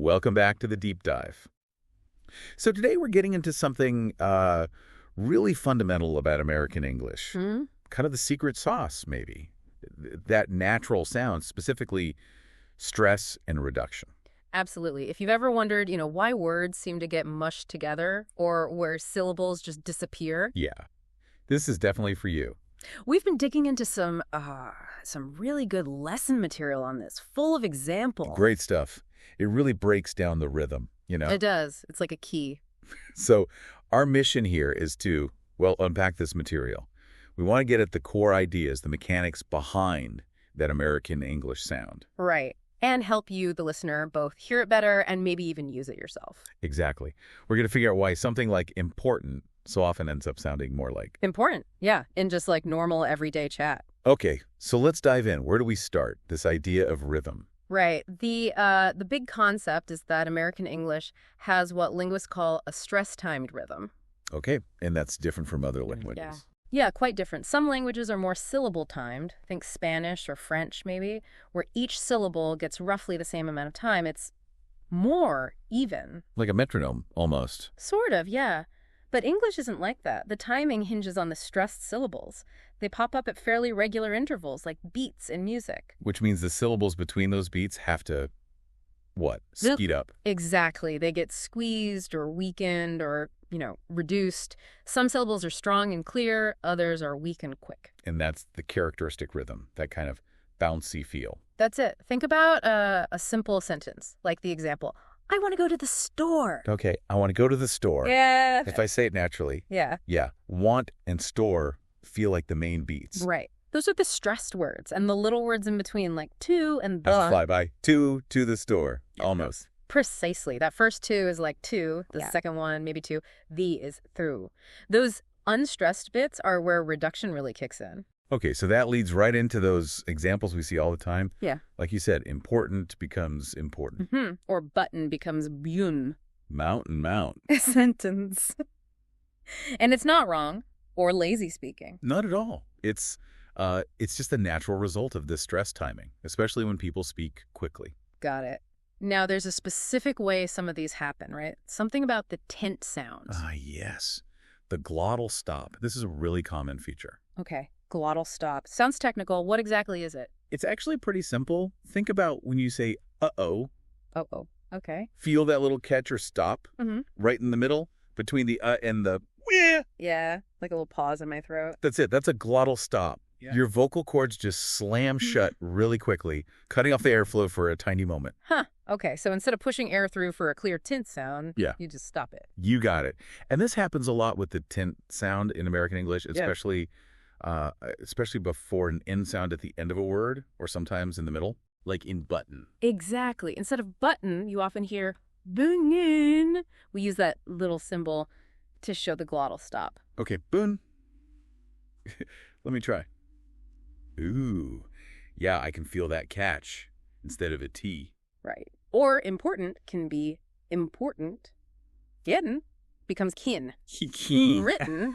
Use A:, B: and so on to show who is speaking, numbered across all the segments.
A: Welcome back to the deep dive. So today we're getting into something really fundamental about American English.
B: Hmm?
A: Kind of the secret sauce, maybe. That natural sound, specifically stress and reduction.
B: Absolutely. If you've ever wondered, why words seem to get mushed together or where syllables just disappear,
A: Yeah, this is definitely for you.
B: we've been digging into some really good lesson material on this, full of examples.
A: Great stuff. It really breaks down the rhythm,
B: It does. It's like a key.
A: So our mission here is to, well, unpack this material. We want to get at the core ideas, the mechanics behind that American English sound.
B: Right. And help you, the listener, both hear it better and maybe even use it yourself.
A: Exactly. We're going to figure out why something like important so often ends up sounding more like.
B: Important. Yeah. In just like normal everyday chat.
A: Okay, so let's dive in. Where do we start? This idea of rhythm.
B: Right. The big concept is that American English has what linguists call a stress-timed rhythm.
A: Okay, and that's different from other languages.
B: Yeah. Yeah, quite different. Some languages are more syllable-timed, think Spanish or French maybe, where each syllable gets roughly the same amount of time. It's more even.
A: Like a metronome, almost.
B: Sort of, yeah. But English isn't like that. The timing hinges on the stressed syllables. They pop up at fairly regular intervals, like beats in music.
A: Which means the syllables between those beats have to, what, speed up.
B: Exactly. They get squeezed or weakened or, reduced. Some syllables are strong and clear, others are weak and quick.
A: And that's the characteristic rhythm, that kind of bouncy feel.
B: That's it. Think about a simple sentence, like the example, I want to go to the store.
A: Okay, I want to go to the store.
B: Yeah.
A: If I say it naturally,
B: Yeah.
A: want and store feel like the main beats.
B: Right. Those are the stressed words, and the little words in between, like to and
A: Have to
B: the.
A: fly by. To the store. Almost.
B: Precisely. That first to is like to, the second one, maybe to, the is through. Those unstressed bits are where reduction really kicks in.
A: Okay, so that leads right into those examples we see all the time.
B: Yeah.
A: Like you said, important becomes important.
B: Mm-hmm. Or button becomes bun.
A: Mountain, mount.
B: Sentence. And it's not wrong or lazy speaking.
A: Not at all. It's just a natural result of this stress timing, especially when people speak quickly.
B: Got it. Now, there's a specific way some of these happen, right? Something about the tent sounds.
A: Yes. The glottal stop. This is a really common feature.
B: Okay. Glottal stop. Sounds technical. What exactly is it?
A: It's actually pretty simple. Think about when you say, uh-oh.
B: Uh-oh. Okay.
A: Feel that little catch or stop
B: Mm-hmm.
A: right in the middle between the and the yeah.
B: Yeah. Like a little pause in my throat.
A: That's it. That's a glottal stop. Yeah. Your vocal cords just slam shut really quickly, cutting off the airflow for a tiny moment.
B: Huh. Okay. So instead of pushing air through for a clear tint sound, you just stop it.
A: You got it. And this happens a lot with the tint sound in American English, especially before an N sound at the end of a word or sometimes in the middle, like in button.
B: Exactly. Instead of button, you often hear bungen. We use that little symbol to show the glottal stop.
A: Okay, boon. Let me try. Ooh, yeah, I can feel that catch instead of a T.
B: Right. Or important can be important. Kin becomes kin. Written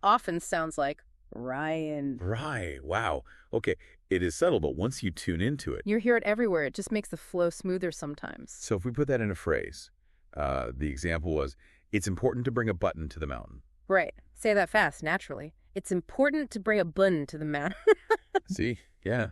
B: often sounds like Ryan.
A: Right, wow. Okay, it is subtle, but once you tune into it.
B: You hear it everywhere. It just makes the flow smoother sometimes.
A: So if we put that in a phrase, the example was, it's important to bring a button to the mountain.
B: Right. Say that fast, naturally. It's important to bring a button to the mountain.
A: See? Yeah.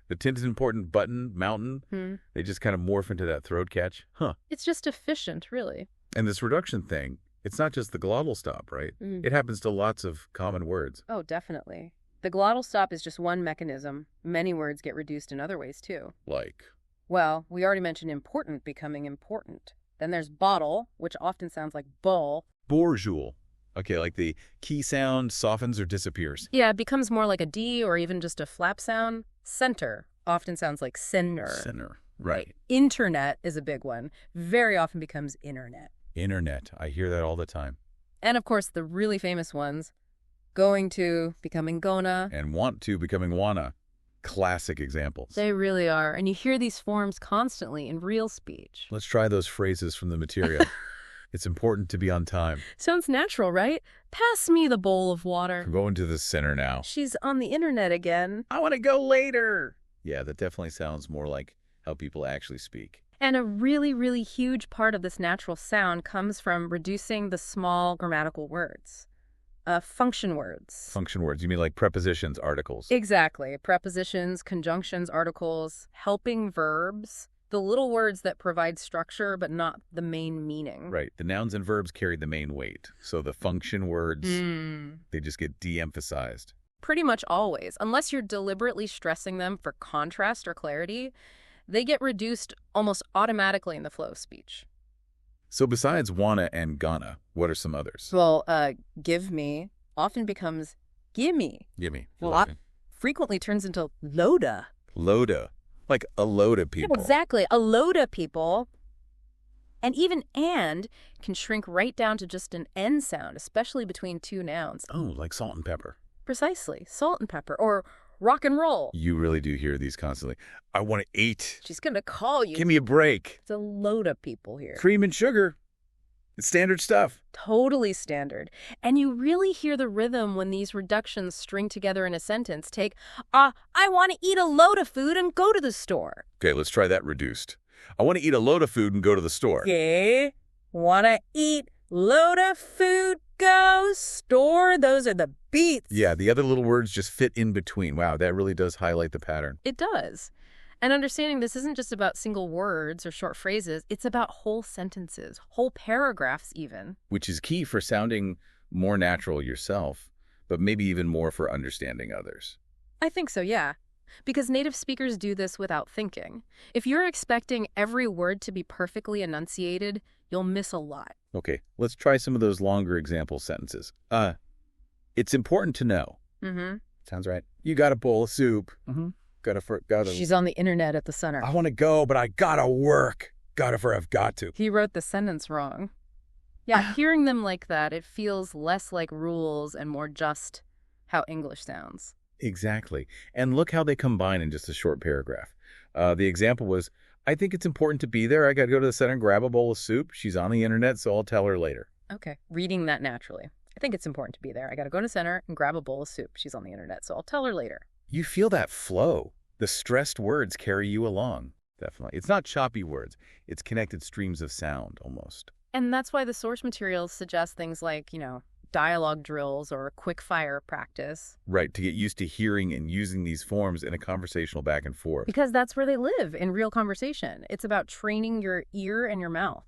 A: The tint is important, button, mountain, they just kind of morph into that throat catch. Huh.
B: It's just efficient, really.
A: And this reduction thing, it's not just the glottal stop, right? It happens to lots of common words.
B: Oh, definitely. The glottal stop is just one mechanism. Many words get reduced in other ways, too.
A: Like?
B: Well, we already mentioned important becoming important. Then there's bottle, which often sounds like bull.
A: Bourgeois. Okay, like the key sound softens or disappears.
B: Yeah, it becomes more like a D or even just a flap sound. Center often sounds like center.
A: Center, right.
B: Internet is a big one. Very often becomes internet.
A: Internet. I hear that all the time.
B: And of course, the really famous ones, going to becoming gonna.
A: And want to becoming wanna. Classic examples.
B: They really are. And you hear these forms constantly in real speech.
A: Let's try those phrases from the material. It's important to be on time.
B: Sounds natural, right? Pass me the bowl of water.
A: I'm going to the center now.
B: She's on the internet again.
A: I want to go later. Yeah, that definitely sounds more like how people actually speak.
B: And a really, really huge part of this natural sound comes from reducing the small grammatical words. Function words.
A: Function words. You mean like prepositions, articles?
B: Exactly. Prepositions, conjunctions, articles, helping verbs, the little words that provide structure but not the main meaning.
A: Right. The nouns and verbs carry the main weight. So the function words, they just get de-emphasized.
B: Pretty much always. Unless you're deliberately stressing them for contrast or clarity, they get reduced almost automatically in the flow of speech.
A: So besides wanna and gonna, what are some others?
B: Well, give me often becomes gimme.
A: Gimme.
B: Frequently turns into loada.
A: Loada. Like a load of people.
B: Exactly. A load of people. And even and can shrink right down to just an N sound, especially between two nouns.
A: Oh, like salt and pepper.
B: Precisely. Salt and pepper. Or rock and roll.
A: You really do hear these constantly. I want to eat.
B: She's going to call you.
A: Give me a break.
B: It's a load of people here.
A: Cream and sugar. It's standard stuff.
B: Totally standard. And you really hear the rhythm when these reductions string together in a sentence. Take, I want to eat a load of food and go to the store.
A: Okay, let's try that reduced. I want to eat a load of food and go to the store.
B: Okay. Want to eat load of food, go store. Those are the beats.
A: Yeah, the other little words just fit in between. Wow, that really does highlight the pattern.
B: It does. And understanding this isn't just about single words or short phrases, it's about whole sentences, whole paragraphs even.
A: Which is key for sounding more natural yourself, but maybe even more for understanding others.
B: I think so, yeah. Because native speakers do this without thinking. If you're expecting every word to be perfectly enunciated, you'll miss a lot.
A: Okay, let's try some of those longer example sentences. It's important to know. Sounds right. You got a bowl of soup. Gotta.
B: She's on the internet at the center.
A: I want to go, but I gotta work. Gotta for I've got to.
B: He wrote the sentence wrong. Yeah, hearing them like that, it feels less like rules and more just how English sounds.
A: Exactly. And look how they combine in just a short paragraph. The example was, I think it's important to be there. I got to go to the center and grab a bowl of soup. She's on the internet, so I'll tell her later.
B: Okay, reading that naturally. I think it's important to be there. I got to go to center and grab a bowl of soup. She's on the internet, so I'll tell her later.
A: You feel that flow. The stressed words carry you along. Definitely. It's not choppy words. It's connected streams of sound, almost.
B: And that's why the source materials suggest things like, dialogue drills or quick fire practice.
A: Right, to get used to hearing and using these forms in a conversational back and forth.
B: Because that's where they live in real conversation. It's about training your ear and your mouth.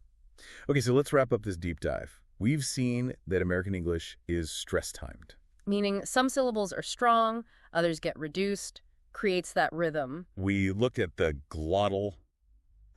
A: Okay, so let's wrap up this deep dive. We've seen that American English is stress-timed.
B: Meaning some syllables are strong, others get reduced, creates that rhythm.
A: We looked at the glottal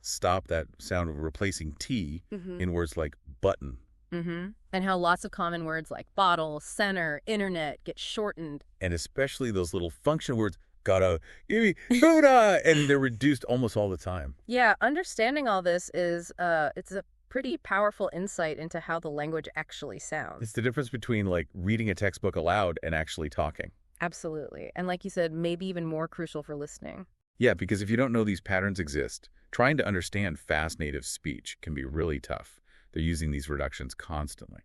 A: stop, that sound of replacing T in words like button.
B: And how lots of common words like bottle, center, internet get shortened.
A: And especially those little function words, gotta, gimme, gotta, and they're reduced almost all the time.
B: Yeah, understanding all this is, it's a pretty powerful insight into how the language actually sounds.
A: It's the difference between like reading a textbook aloud and actually talking.
B: Absolutely. And like you said, maybe even more crucial for listening.
A: Yeah, because if you don't know these patterns exist, trying to understand fast native speech can be really tough. They're using these reductions constantly.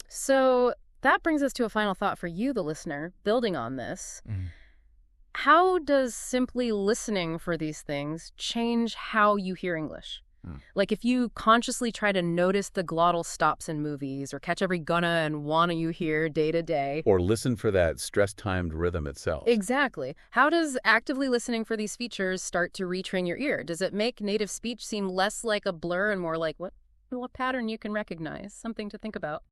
B: So that brings us to a final thought for you, the listener, building on this. How does simply listening for these things change how you hear English? Like if you consciously try to notice the glottal stops in movies or catch every gonna and wanna you hear day to day.
A: Or listen for that stress-timed rhythm itself.
B: Exactly. How does actively listening for these features start to retrain your ear? Does it make native speech seem less like a blur and more like what pattern you can recognize? Something to think about.